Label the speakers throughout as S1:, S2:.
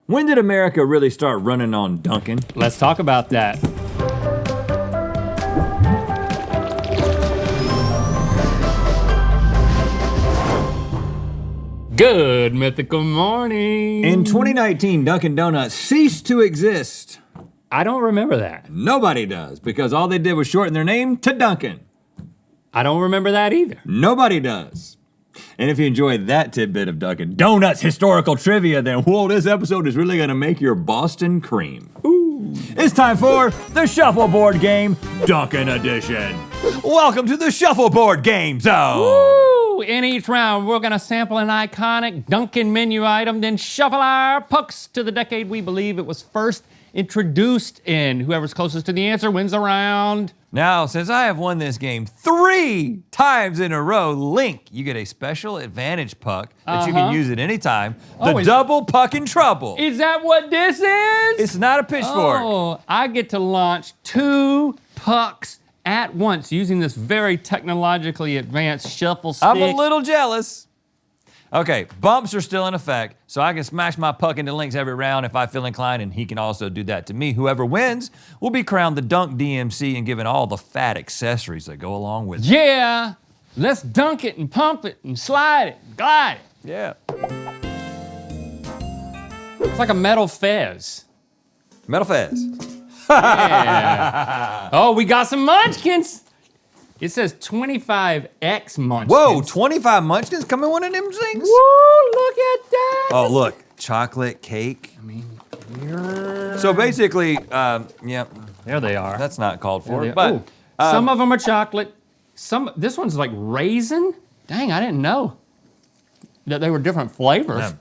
S1: When did America really start running on Dunkin'?
S2: Let's talk about that. Good mythical morning.
S1: In 2019, Dunkin' Donuts ceased to exist.
S2: I don't remember that.
S1: Nobody does, because all they did was shorten their name to Dunkin'.
S2: I don't remember that either.
S1: Nobody does. And if you enjoyed that tidbit of Dunkin' Donuts historical trivia, then whoa, this episode is really gonna make your Boston cream. Ooh. It's time for the Shuffleboard Game, Dunkin' Edition. Welcome to the Shuffleboard Game Zone.
S2: Woo! In each round, we're gonna sample an iconic Dunkin' menu item, then shuffle our pucks to the decade we believe it was first introduced in. Whoever's closest to the answer wins the round.
S1: Now, since I have won this game 3 times in a row, Link, you get a special advantage puck that you can use at any time. The double puck in trouble.
S2: Is that what this is?
S1: It's not a pitchfork.
S2: Oh, I get to launch 2 pucks at once using this very technologically advanced shuffle stick.
S1: I'm a little jealous. Okay, bumps are still in effect, so I can smash my puck into Link's every round if I feel inclined, and he can also do that to me. Whoever wins will be crowned the Dunk DMC and given all the fat accessories that go along with it.
S2: Yeah, let's dunk it and pump it and slide it and glide it.
S1: Yeah.
S2: It's like a metal fez.
S1: Metal Fez.
S2: Yeah. Oh, we got some munchkins. It says 25X munchkins.
S1: Whoa, 25 munchkins come in one of them things?
S2: Woo, look at that.
S1: Oh, look, chocolate cake.
S2: I mean,
S1: So basically, yeah.
S2: there they are.
S1: That's not called for,
S2: Ooh,
S1: but.
S2: some of them are chocolate. This one's like raisin. Dang, I didn't know that they were different flavors.
S1: Yeah.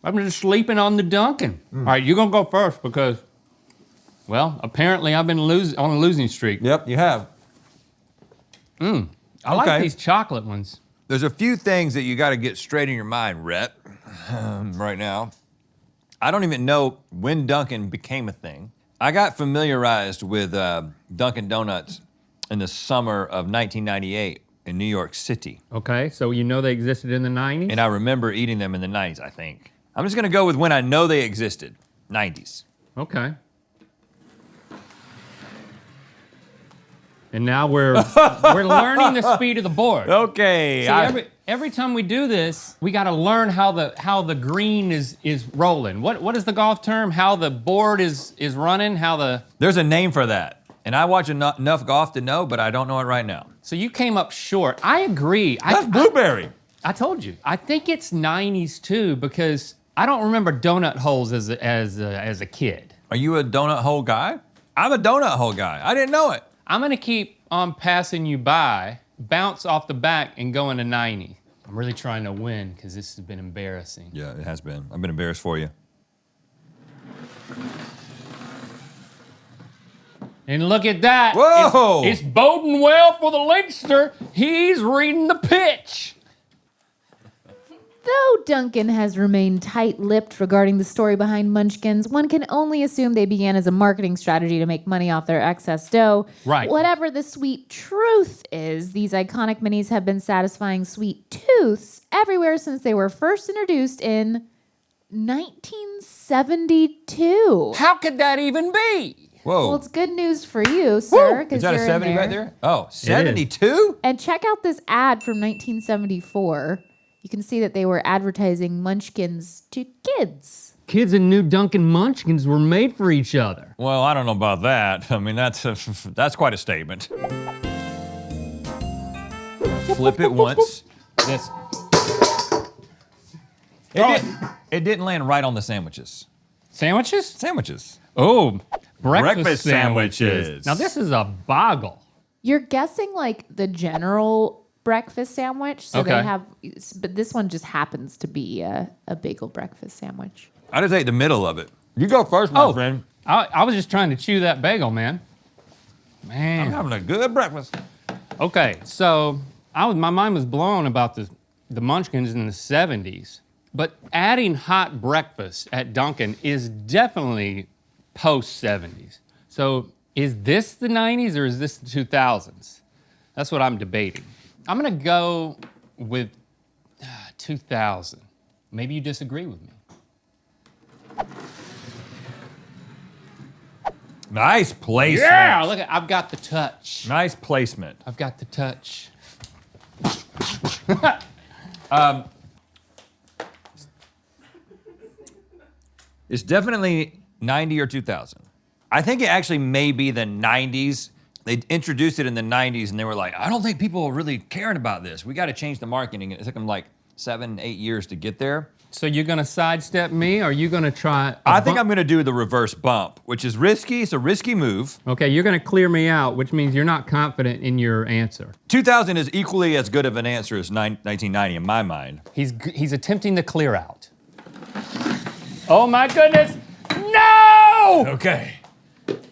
S2: I'm just sleeping on the Dunkin'. All right, you're gonna go first because, well, apparently I've been on a losing streak.
S1: Yep, you have.
S2: I like these chocolate ones.
S1: There's a few things that you got to get straight in your mind, Rhett, right now. I don't even know when Dunkin' became a thing. I got familiarized with Dunkin' Donuts in the summer of 1998 in New York City.
S2: Okay, so you know they existed in the 90s?
S1: And I remember eating them in the 90s, I think. I'm just gonna go with when I know they existed, 90s.
S2: Okay. And now we're learning the speed of the board.
S1: Okay.
S2: See, every time we do this, we got to learn how the green is rolling. What is the golf term? How the board is running?
S1: There's a name for that, and I watch enough golf to know, but I don't know it right now.
S2: So you came up short. I agree.
S1: That's blueberry.
S2: I told you. I think it's 90s too because I don't remember donut holes as a kid.
S1: Are you a donut hole guy? I'm a donut hole guy. I didn't know it.
S2: I'm gonna keep on passing you by, bounce off the back, and go into 90. I'm really trying to win because this has been embarrassing.
S1: Yeah, it has been. I've been embarrassed for you.
S2: And look at that.
S1: Whoa!
S2: It's boding well for the Linkster. He's reading the pitch.
S3: Though Dunkin' has remained tight-lipped regarding the story behind Munchkins, one can only assume they began as a marketing strategy to make money off their excess dough.
S2: Right.
S3: Whatever the sweet truth is, these iconic minis have been satisfying sweet tooths everywhere since they were first introduced in 1972.
S2: How could that even be?
S1: Whoa.
S3: Well, it's good news for you, sir,
S1: Is
S3: because
S1: that
S3: you're
S1: a 70
S3: in there.
S1: right there? Oh, 72?
S3: And check out this ad from 1974. You can see that they were advertising Munchkins to kids.
S2: Kids and new Dunkin' Munchkins were made for each other.
S1: Well, I don't know about that. I mean, that's quite a statement. Flip it once.
S2: This.
S1: It didn't land right on the sandwiches.
S2: Sandwiches?
S1: Sandwiches.
S2: Oh, breakfast
S1: Breakfast sandwiches.
S2: Now this is a boggle.
S3: You're guessing like the general breakfast sandwich. So
S2: Okay.
S3: they have, but this one just happens to be a bagel breakfast sandwich.
S1: I just ate the middle of it. You go first, my friend.
S2: I was just trying to chew that bagel, man.
S1: I'm having a good breakfast.
S2: Okay, so my mind was blown about the Munchkins in the 70s, but adding hot breakfast at Dunkin' is definitely post-70s. So is this the 90s or is this the 2000s? That's what I'm debating. I'm gonna go with 2000. Maybe you disagree with me.
S1: Nice placement.
S2: Yeah, look at, I've got the touch.
S1: Nice placement.
S2: I've got the touch.
S1: It's definitely 90 or 2000. I think it actually may be the 90s. They introduced it in the 90s and they were like, I don't think people are really caring about this. We got to change the marketing. It took them like 7, 8 years to get there.
S2: So you're gonna sidestep me, or are you gonna try?
S1: I think I'm gonna do the reverse bump, which is risky. It's a risky move.
S2: Okay, you're gonna clear me out, which means you're not confident in your answer.
S1: 2000 is equally as good of an answer as 1990 in my mind.
S2: He's attempting to clear out. Oh my goodness! No!
S1: Okay.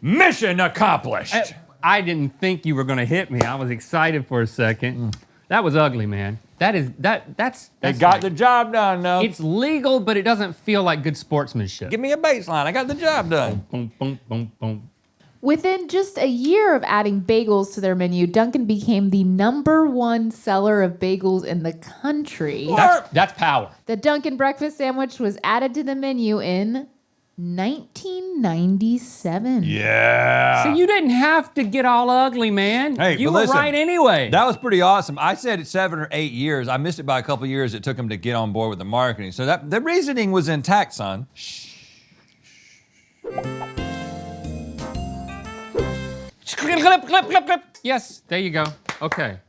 S1: Mission accomplished.
S2: I didn't think you were gonna hit me. I was excited for a second. That was ugly, man. That's
S1: They got the job done, though.
S2: It's legal, but it doesn't feel like good sportsmanship.
S1: Give me a baseline. I got the job done.
S2: Boom, boom, boom, boom.
S3: Within just a year of adding bagels to their menu, Dunkin' became the #1 seller of bagels in the country.
S2: That's power.
S3: The Dunkin' breakfast sandwich was added to the menu in 1997.
S1: Yeah.
S2: So you didn't have to get all ugly, man.
S1: Hey,
S2: you
S1: but
S2: were
S1: listen,
S2: right anyway.
S1: That was pretty awesome. I said it's 7 or 8 years. I missed it by a couple years. It took them to get on board with the marketing. So that the reasoning was intact, son.
S2: Clip. Yes, there you go. Okay.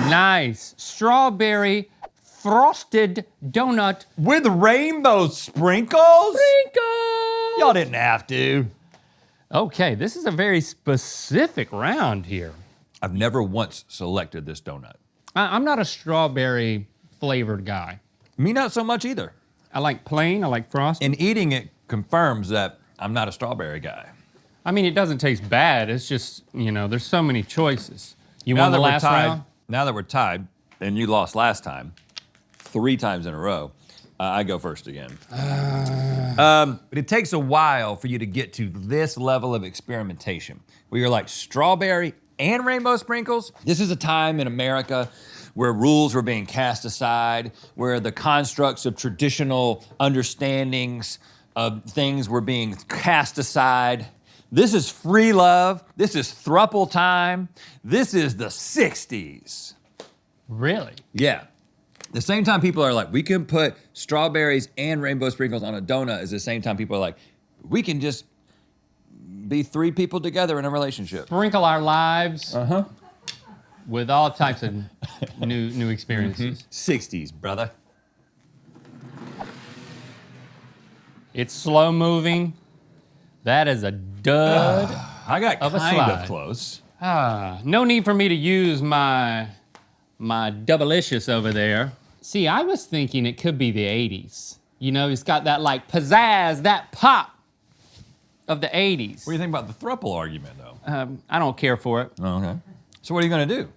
S2: Nice. Strawberry frosted donut.
S1: With rainbow sprinkles?
S2: Sprinkles.
S1: Y'all didn't have to.
S2: Okay, this is a very specific round here.
S1: I've never once selected this donut.
S2: I'm not a strawberry flavored guy.
S1: Me not so much either.
S2: I like plain, I like frosted.
S1: And eating it confirms that I'm not a strawberry guy.
S2: I mean, it doesn't taste bad. It's just, you know, there's so many choices. You won the last round?
S1: Now that we're tied, and you lost last time, 3 times in a row, I go first again. But it takes a while for you to get to this level of experimentation, where you're like, strawberry and rainbow sprinkles? This is a time in America where rules were being cast aside, where the constructs of traditional understandings of things were being cast aside. This is free love. This is throuple time. This is the 60s.
S2: Really?
S1: Yeah. The same time people are like, we can put strawberries and rainbow sprinkles on a donut is the same time people are like, we can just be 3 people together in a relationship.
S2: Sprinkle our lives with all types of new experiences.
S1: 60s, brother.
S2: It's slow moving. That is a dud.
S1: I got
S2: Of a
S1: kind
S2: slide.
S1: of close.
S2: No need for me to use my double-licious over there. See, I was thinking it could be the 80s. You know, it's got that like pizzazz, that pop of the 80s.
S1: What do you think about the throuple argument, though?
S2: I don't care for it.
S1: Oh, okay. So what are you gonna do?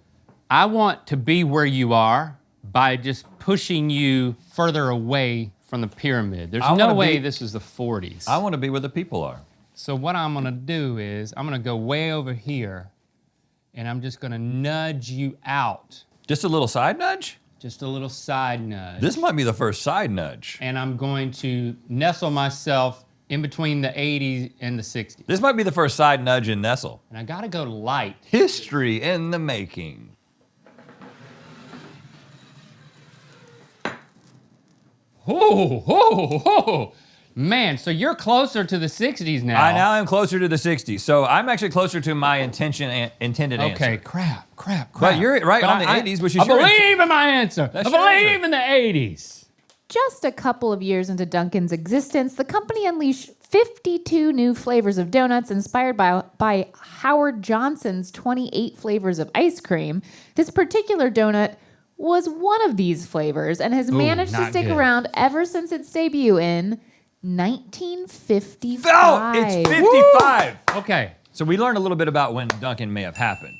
S2: I want to be where you are by just pushing you further away from the pyramid. There's
S1: I
S2: no
S1: wanna
S2: way
S1: be-
S2: this is the 40s.
S1: I want to be where the people are.
S2: So what I'm gonna do is I'm gonna go way over here and I'm just gonna nudge you out.
S1: Just a little side nudge?
S2: Just a little side nudge.
S1: This might be the first side nudge.
S2: And I'm going to nestle myself in between the 80s and the 60s.
S1: This might be the first side nudge in Nestle.
S2: And I gotta go light.
S1: History in the making.
S2: Oh. Man, so you're closer to the 60s now.
S1: I now am closer to the 60s, so I'm actually closer to my intended answer.
S2: Okay, crap.
S1: But you're right
S2: But
S1: on the 80s, which is
S2: I
S1: your
S2: believe in my answer.
S1: That's
S2: I
S1: your
S2: believe
S1: answer.
S2: in the 80s.
S3: Just a couple of years into Dunkin's existence, the company unleashed 52 new flavors of donuts inspired by Howard Johnson's 28 flavors of ice cream. This particular donut was one of these flavors and has managed to
S2: not
S3: stick
S2: good.
S3: around ever since its debut in 1955.
S1: Oh, it's 55.
S2: Okay.
S1: So we learned a little bit about when Dunkin' may have happened.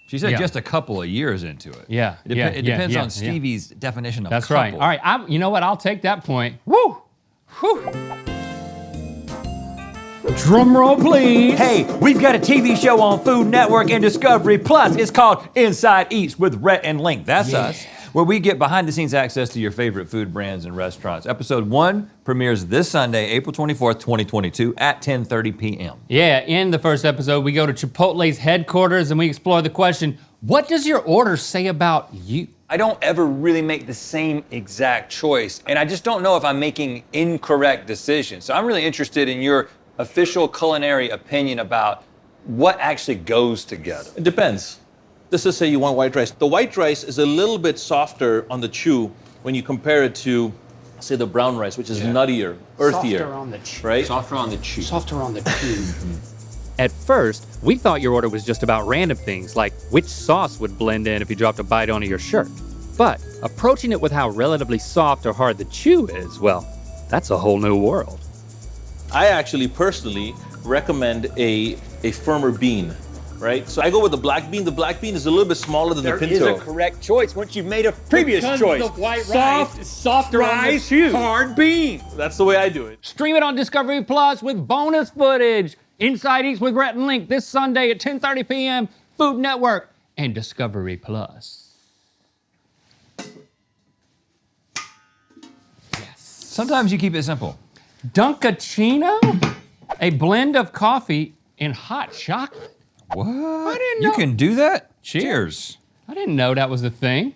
S1: She said
S2: Yeah.
S1: just a couple of years into it.
S2: Yeah,
S1: It depends
S2: yeah.
S1: on Stevie's definition of
S2: That's
S1: couple.
S2: right. All right, you know what? I'll take that point. Woo! Whew. Drum roll, please.
S1: Hey, we've got a TV show on Food Network and Discovery Plus. It's called Inside Eats with Rhett and Link. That's us. where we get behind-the-scenes access to your favorite food brands and restaurants. Episode 1 premieres this Sunday, April 24th, 2022 at 10:30 p.m.
S2: Yeah, in the first episode, we go to Chipotle's headquarters and we explore the question, what does your order say about you?
S1: I don't ever really make the same exact choice, and I just don't know if I'm making incorrect decisions. So I'm really interested in your official culinary opinion about what actually goes together.
S4: It depends. Let's just say you want white rice. The white rice is a little bit softer on the chew when you compare it to, say, the brown rice, which is nuttier, earthier.
S2: Softer on the chew.
S4: Right?
S5: Softer on the cheek.
S2: Softer on the chew. At first, we thought your order was just about random things, like which sauce would blend in if you dropped a bite onto your shirt. But approaching it with how relatively soft or hard the chew is, well, that's a whole new world.
S4: I actually personally recommend a firmer bean, right? So I go with the black bean. The black bean is a little bit smaller than the pinto.
S1: correct choice once you've made a previous choice.
S2: The white rice is softer on the chew.
S1: hard bean.
S4: That's the way I do it.
S2: Stream it on Discovery Plus with bonus footage. Inside Eats with Rhett and Link this Sunday at 10:30 p.m. Food Network and Discovery Plus.
S1: Sometimes you keep it simple.
S2: Dunkachino? A blend of coffee and hot chocolate.
S1: What? I
S2: didn't
S1: You
S2: know.
S1: can do that? Cheers.
S2: I didn't know that was a thing.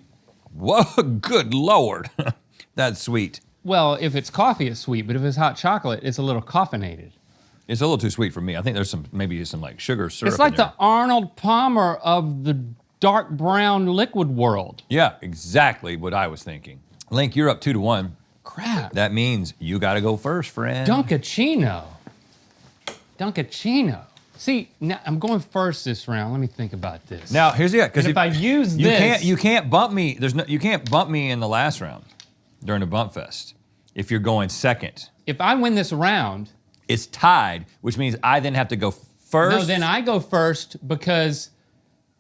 S1: Whoa, good Lord. That's sweet.
S2: Well, if it's coffee, it's sweet, but if it's hot chocolate, it's a little caffeinated.
S1: It's a little too sweet for me. I think there's maybe some like sugar syrup
S2: It's like
S1: in there.
S2: the Arnold Palmer of the dark brown liquid world.
S1: Yeah, exactly what I was thinking. Link, you're up 2-1.
S2: Crap.
S1: That means you gotta go first, friend.
S2: Dunkachino. See, now I'm going first this round. Let me think about this.
S1: Now here's the because
S2: And if I use this,
S1: you can't bump me. You can't bump me in the last round during the bump fest. If you're going second,
S2: if I win this round,
S1: it's tied, which means I then have to go first.
S2: no, then I go first because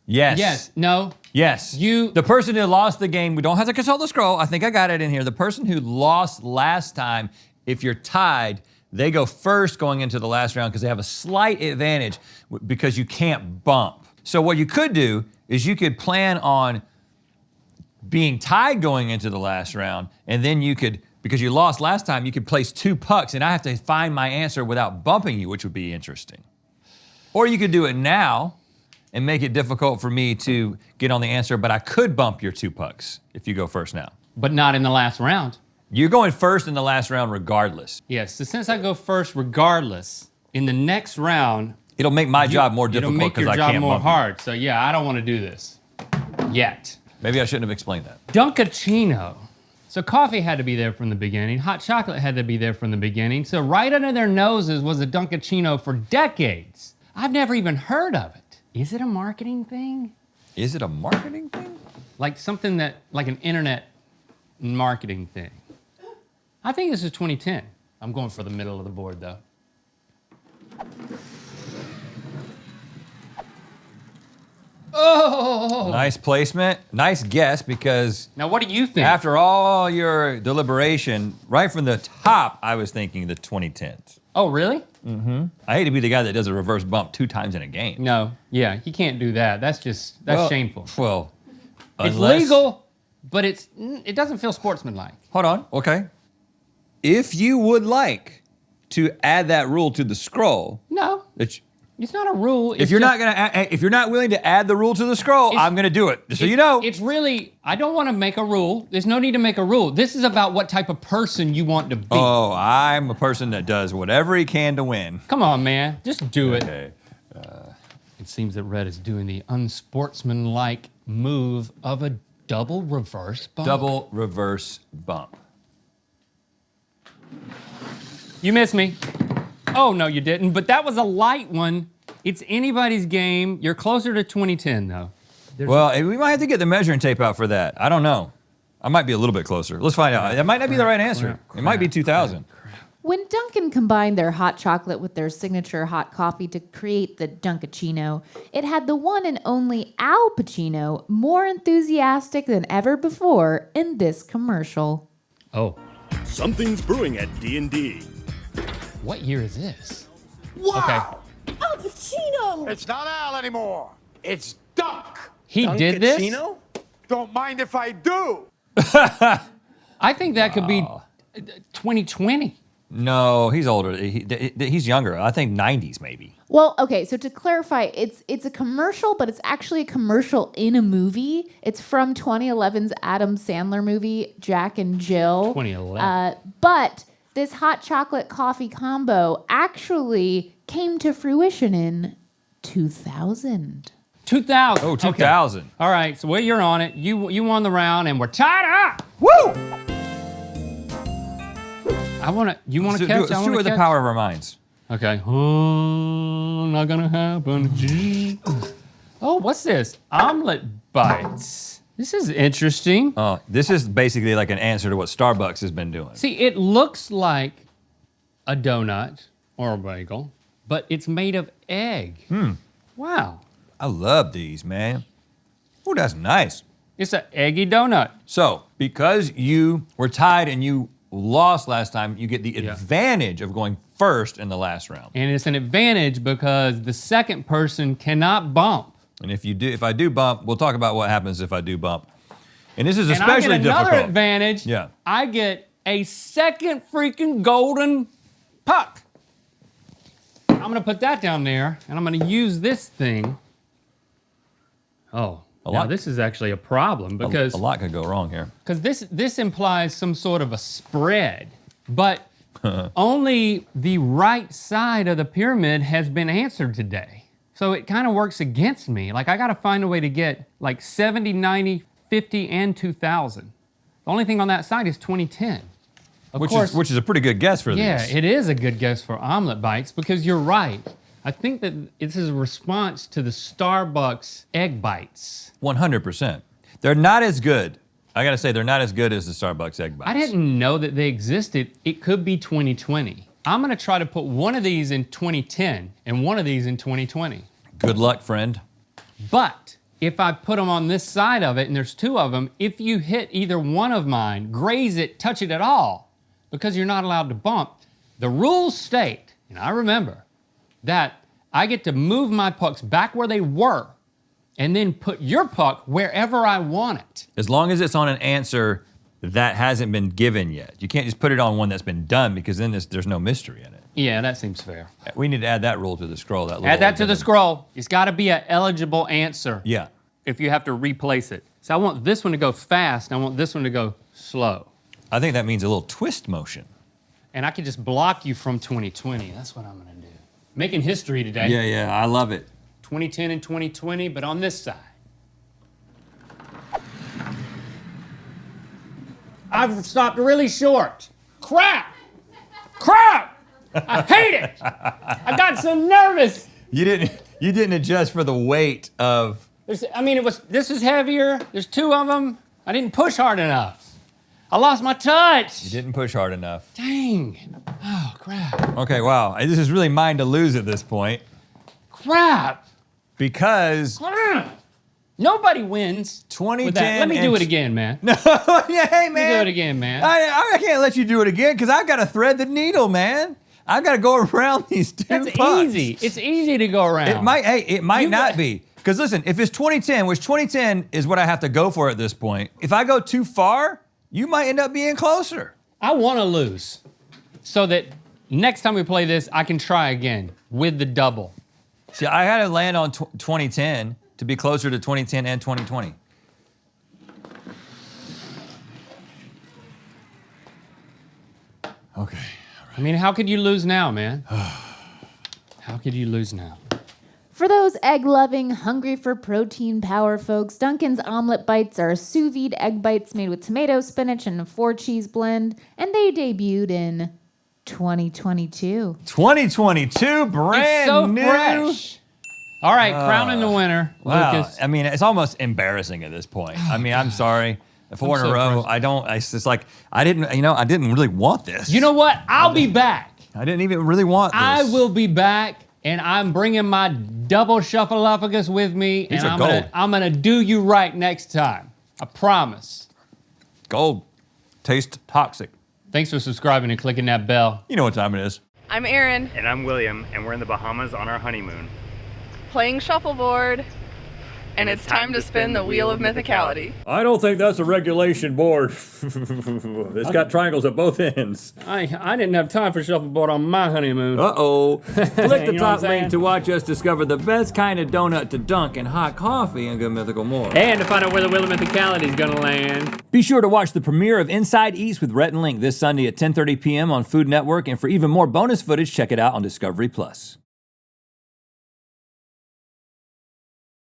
S1: Yes.
S2: no.
S1: Yes. The person who lost the game, we don't have to consult the scroll. I think I got it in here. The person who lost last time, if you're tied, they go first going into the last round because they have a slight advantage because you can't bump. So what you could do is you could plan on being tied going into the last round, and then you could, because you lost last time, you could place 2 pucks, and I have to find my answer without bumping you, which would be interesting. Or you could do it now and make it difficult for me to get on the answer, but I could bump your 2 pucks if you go first now.
S2: But not in the last round.
S1: You're going first in the last round regardless.
S2: Yes, so since I go first regardless, in the next round,
S1: It'll make my job more
S2: it'll
S1: difficult
S2: make
S1: because
S2: your
S1: I
S2: job
S1: can't
S2: more
S1: bump you.
S2: hard. So yeah, I don't want to do this yet.
S1: Maybe I shouldn't have explained that.
S2: Dunkachino. So coffee had to be there from the beginning. Hot chocolate had to be there from the beginning. So right under their noses was a Dunkachino for decades. I've never even heard of it. Is it a marketing thing?
S1: Is it a marketing thing?
S2: Like something that, like an internet marketing thing. I think this is 2010. I'm going for the middle of the board though. Oh!
S1: Nice placement. Nice guess because
S2: Now what do you think?
S1: after all your deliberation, right from the top, I was thinking the 2010s.
S2: Oh, really?
S1: I hate to be the guy that does a reverse bump 2 times in a game.
S2: No. Yeah, you can't do that. That's
S1: Well,
S2: shameful.
S1: Well,
S2: It's
S1: unless-
S2: legal, but it doesn't feel sportsmanlike.
S1: Hold on. Okay. If you would like to add that rule to the scroll,
S2: No,
S1: that
S2: it's not a rule.
S1: if you're not willing to add the rule to the scroll,
S2: It's-
S1: I'm gonna do it. Just so you know.
S2: It's really, I don't want to make a rule. There's no need to make a rule. This is about what type of person you want to be.
S1: Oh, I'm a person that does whatever he can to win.
S2: Come on, man. Just do it.
S1: Okay.
S2: It seems that Red is doing the unsportsmanlike move of a double reverse bump.
S1: Double reverse bump.
S2: You missed me. Oh, no, you didn't. But that was a light one. It's anybody's game. You're closer to 2010, though.
S1: Well, we might have to get the measuring tape out for that. I don't know. I might be a little bit closer. Let's find out. That might not be the right answer. It might be 2000.
S3: When Dunkin' combined their hot chocolate with their signature hot coffee to create the Dunkachino, it had the one and only Al Pacino more enthusiastic than ever before in this commercial.
S2: Oh,
S6: Something's brewing at D&D.
S2: what year is this?
S7: Wow! Al Pacino!
S6: It's not Al anymore. It's Dunk.
S2: He did this?
S4: Dunkachino?
S5: Don't mind if I do.
S2: I think that could be 2020.
S1: No, he's older. He's younger. I think 90s maybe.
S3: Well, okay, so to clarify, it's a commercial, but it's actually a commercial in a movie. It's from 2011's Adam Sandler movie, Jack and Jill.
S2: 2011.
S3: But this hot chocolate coffee combo actually came to fruition in 2000.
S2: 2000.
S1: Oh, 2000.
S2: Okay. All right, so you're on it. You won the round, and we're tied up.
S1: Woo!
S2: You want to
S1: So
S2: catch?
S1: let's do it with the power of our minds.
S2: Okay. Oh, not gonna happen. Oh, what's this? Omelet bites. This is interesting.
S1: This is basically like an answer to what Starbucks has been doing.
S2: See, it looks like a donut or a bagel, but it's made of egg. Wow.
S1: I love these, man. Oh, that's nice.
S2: It's an eggy donut.
S1: So, because you were tied and you lost last time, you get the advantage of going first in the last round.
S2: And it's an advantage because the second person cannot bump.
S1: And if I do bump, we'll talk about what happens if I do bump. And this is especially
S2: and I get another
S1: difficult.
S2: advantage.
S1: Yeah.
S2: I get a second freaking golden puck. I'm gonna put that down there, and I'm gonna use this thing. Oh, now this is actually a problem because
S1: a lot could go wrong here.
S2: Because this implies some sort of a spread, but only the right side of the pyramid has been answered today. So it kind of works against me. Like I gotta find a way to get like 70, 90, 50, and 2000. The only thing on that side is 2010.
S1: Which is a pretty good guess for these.
S2: Yeah, it is a good guess for omelet bites because you're right. I think that this is a response to the Starbucks egg bites.
S1: 100%. They're not as good. I gotta say, they're not as good as the Starbucks egg bites.
S2: I didn't know that they existed. It could be 2020. I'm gonna try to put one of these in 2010 and one of these in 2020.
S1: Good luck, friend.
S2: But if I put them on this side of it, and there's two of them, if you hit either one of mine, graze it, touch it at all, because you're not allowed to bump, the rules state, and I remember, that I get to move my pucks back where they were and then put your puck wherever I want it.
S1: As long as it's on an answer that hasn't been given yet. You can't just put it on one that's been done because then there's no mystery in it.
S2: Yeah, that seems fair.
S1: We need to add that rule to the scroll.
S2: Add that to the scroll. It's gotta be an eligible answer.
S1: Yeah.
S2: If you have to replace it. So I want this one to go fast, and I want this one to go slow.
S1: I think that means a little twist motion.
S2: And I can just block you from 2020. That's what I'm gonna do. Making history today.
S1: Yeah, I love it.
S2: 2010 and 2020, but on this side. I've stopped really short. Crap! I hate it! I got so nervous.
S1: You didn't adjust for the weight of.
S2: This is heavier. There's two of them. I didn't push hard enough. I lost my touch.
S1: You didn't push hard enough.
S2: Dang. Oh, crap.
S1: Okay, wow. This is really mine to lose at this point.
S2: Crap.
S1: Because.
S2: Nobody wins.
S1: 2010.
S2: Let me do it again, man.
S1: No, yeah, hey, man.
S2: Let me do it again, man.
S1: I can't let you do it again because I've got to thread the needle, man. I've got to go around these two
S2: That's
S1: pucks.
S2: easy. It's easy to go around.
S1: It might not be. Because listen, if it's 2010, which 2010 is what I have to go for at this point, if I go too far, you might end up being closer.
S2: I want to lose so that next time we play this, I can try again with the double.
S1: See, I had to land on 2010 to be closer to 2010 and 2020. Okay.
S2: I mean, how could you lose now, man? How could you lose now?
S3: For those egg-loving, hungry for protein power folks, Dunkin's Omelet Bites are sous vide egg bites made with tomato, spinach, and a 4-cheese blend, and they debuted in 2022.
S1: 2022, brand
S2: It's so
S1: new.
S2: fresh. All right, crowning the winner,
S1: Wow.
S2: Lucas.
S1: I mean, it's almost embarrassing at this point. I mean, I'm sorry. 4 in a
S2: so
S1: row. It's like I didn't really want this.
S2: You know what? I'll be back.
S1: I didn't even really want this.
S2: I will be back, and I'm bringing my double shuffleupagus with me,
S1: These
S2: and
S1: are gold.
S2: I'm gonna do you right next time. I promise.
S1: Gold. Taste toxic.
S2: Thanks for subscribing and clicking that bell.
S1: You know what time it is.
S8: I'm Erin,
S9: And I'm William, and we're in the Bahamas on our honeymoon.
S8: playing shuffleboard.
S5: and it's time to spin the wheel of mythicality.
S1: I don't think that's a regulation board. It's got triangles at both ends.
S2: I didn't have time for shuffleboard on my honeymoon.
S1: Uh-oh. Click the
S2: You know what I'm
S1: top
S2: saying?
S1: link to watch us discover the best kind of donut to dunk in hot coffee and good mythical more.
S2: And to find out where the wheel of mythicality is gonna land.
S1: Be sure to watch the premiere of Inside East with Rhett and Link this Sunday at 10:30 p.m. on Food Network, and for even more bonus footage, check it out on Discovery Plus.